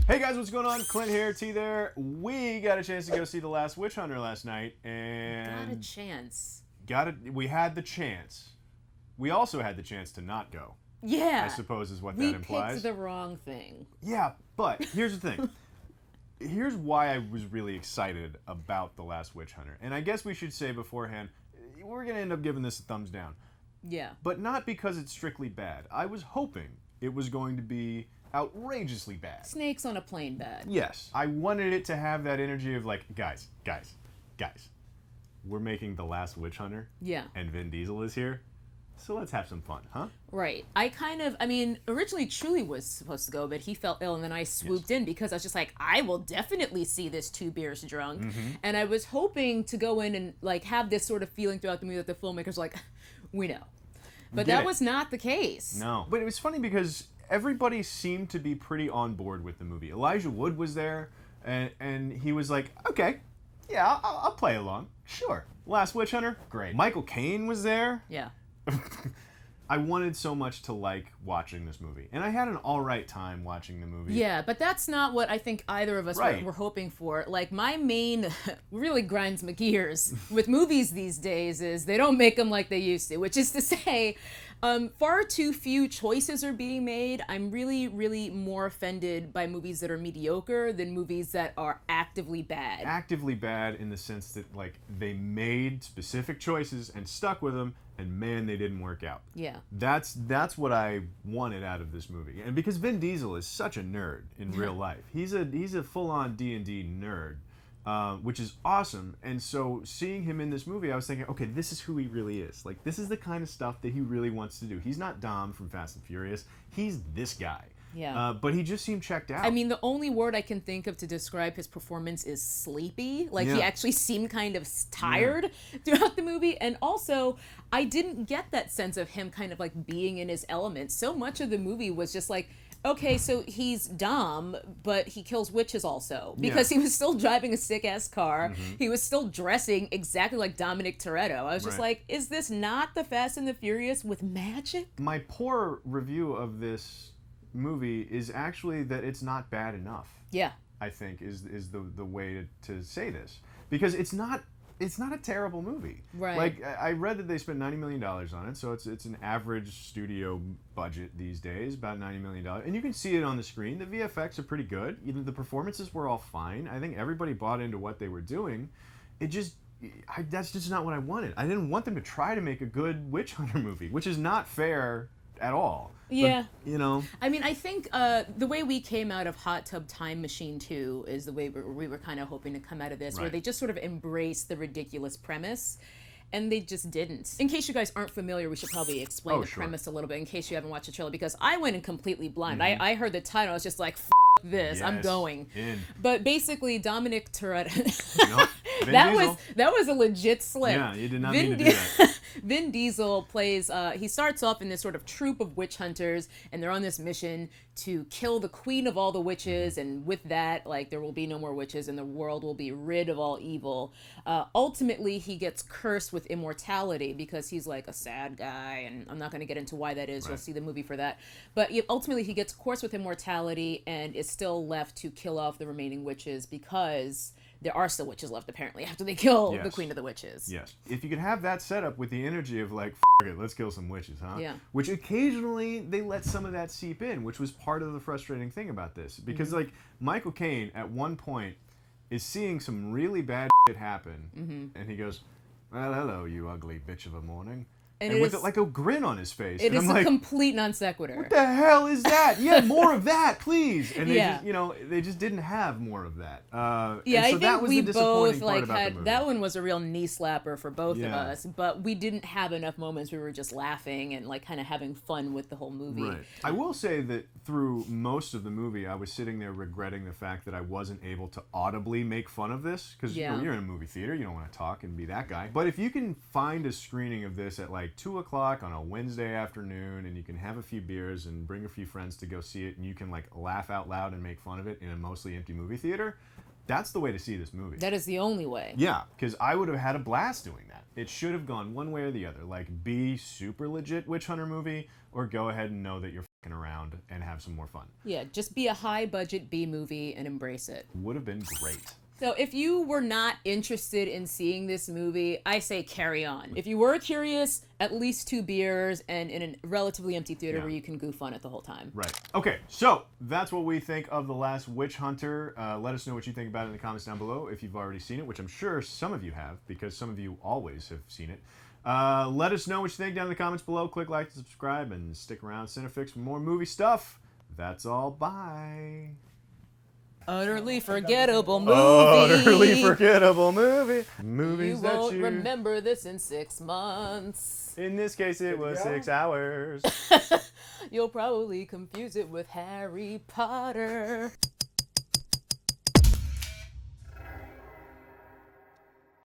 Hey guys, what's going on? Clint here, T there. We got a chance to go see The Last Witch Hunter last night, and Got a chance. we had the chance. We also had the chance to not go. Yeah. I suppose is what we that implies. picked the wrong thing. Yeah, but here's the thing. Here's why I was really excited about The Last Witch Hunter. And I guess we should say beforehand, we're going to end up giving this a thumbs down. Yeah. But not because it's strictly bad. I was hoping it was going to be outrageously bad. Snakes on a plane bad. Yes. I wanted it to have that energy of like, guys, we're making The Last Witch Hunter. Yeah. And Vin Diesel is here. So let's have some fun, huh? Right. Originally Truly was supposed to go, but he felt ill, and then I swooped in because I was just like, I will definitely see this 2 beers drunk. Mm-hmm. And I was hoping to go in and like have this sort of feeling throughout the movie that the filmmakers were like, we know. But that was not the case. No. But it was funny because everybody seemed to be pretty on board with the movie. Elijah Wood was there, and he was like, okay, yeah, I'll play along. Sure. Last Witch Hunter, great. Michael Caine was there. Yeah. I wanted so much to like watching this movie. And I had an alright time watching the movie. Yeah, but that's not what I think either of us were hoping for. Like, my main really grinds my gears with movies these days is they don't make them like they used to, which is to say, far too few choices are being made. I'm really, really more offended by movies that are mediocre than movies that are actively bad. Actively bad in the sense that, like, they made specific choices and stuck with them, and man, they didn't work out. Yeah. That's what I wanted out of this movie. And because Vin Diesel is such a nerd in real life. He's a full-on D&D nerd. Which is awesome. And so seeing him in this movie, I was thinking, okay, this is who he really is. Like, this is the kind of stuff that he really wants to do. He's not Dom from Fast and Furious. He's this guy. Yeah. But he just seemed checked out. I mean, the only word I can think of to describe his performance is sleepy. Like, he actually seemed kind of tired throughout the movie. And also, I didn't get that sense of him kind of like being in his element. So much of the movie was just like, okay, so he's Dom, but he kills witches also. Because he was still driving a sick-ass car. Mm-hmm. He was still dressing exactly like Dominic Toretto. I was just like, is this not the Fast and the Furious with magic? My poor review of this movie is actually that it's not bad enough. Yeah. I think is the way to say this. Because it's not a terrible movie. Right. Like, I read that they spent $90 million on it, so it's an average studio budget these days, about $90 million. And you can see it on the screen. The VFX are pretty good. Even the performances were all fine. I think everybody bought into what they were doing. That's just not what I wanted. I didn't want them to try to make a good Witch Hunter movie, which is not fair at all. Yeah. But, you know. I mean, I think the way we came out of Hot Tub Time Machine 2 is the way we were kind of hoping to come out of this, where they just sort of embraced the ridiculous premise. And they just didn't. In case you guys aren't familiar, we should probably explain the premise a little bit in case you haven't watched the trailer, because I went in completely blind. Mm-hmm. I heard the title, I was just like, this, I'm going. But basically, Dominic Toretto, that was a legit slip. Yeah, you did not mean to do that. Vin Diesel plays, he starts off in this sort of troupe of witch hunters, and they're on this mission to kill the queen of all the witches, and with that, like, there will be no more witches, and the world will be rid of all evil. Ultimately, he gets cursed with immortality, because he's, like, a sad guy, and I'm not going to get into why that is. You'll see the movie for that. But ultimately, he gets cursed with immortality, and is still left to kill off the remaining witches, because there are still witches left, apparently, after they kill the queen of the witches. Yes. If you could have that setup with the energy of, like, it, let's kill some witches, huh? Yeah. Which occasionally they let some of that seep in, which was part of the frustrating thing about this. Because, like, Michael Caine, at one point, is seeing some really bad shit happen, and he goes, well, hello, you ugly bitch of a morning. And with like a grin on his face. It is a complete non sequitur. What the hell is that? Yeah, more of that, please. And they just didn't have more of that. I think that was we the both part about the movie. That one was a real knee slapper for both of us. But we didn't have enough moments. We were just laughing and like kind of having fun with the whole movie. Right. I will say that through most of the movie, I was sitting there regretting the fact that I wasn't able to audibly make fun of this, because you're in a movie theater, you don't want to talk and be that guy. But if you can find a screening of this at like 2 o'clock on a Wednesday afternoon, and you can have a few beers and bring a few friends to go see it, and you can like laugh out loud and make fun of it in a mostly empty movie theater, that's the way to see this movie. That is the only way. Yeah, because I would have had a blast doing that. It should have gone one way or the other. Like, be super legit witch hunter movie, or go ahead and know that you're around and have some more fun. Yeah, just be a high budget B movie and embrace it. Would have been great. So if you were not interested in seeing this movie, I say carry on. If you were curious, at least 2 beers and in a relatively empty theater where you can goof on it the whole time. Right. Okay, so that's what we think of The Last Witch Hunter. Let us know what you think about it in the comments down below if you've already seen it, which I'm sure some of you have, because some of you always have seen it. Let us know what you think down in the comments below. Click like and subscribe and stick around CineFix for more movie stuff. That's all. Bye. Utterly forgettable movie. Utterly forgettable movie. Movies you that won't remember this in 6 months. In this case, it was 6 hours. You'll probably confuse it with Harry Potter.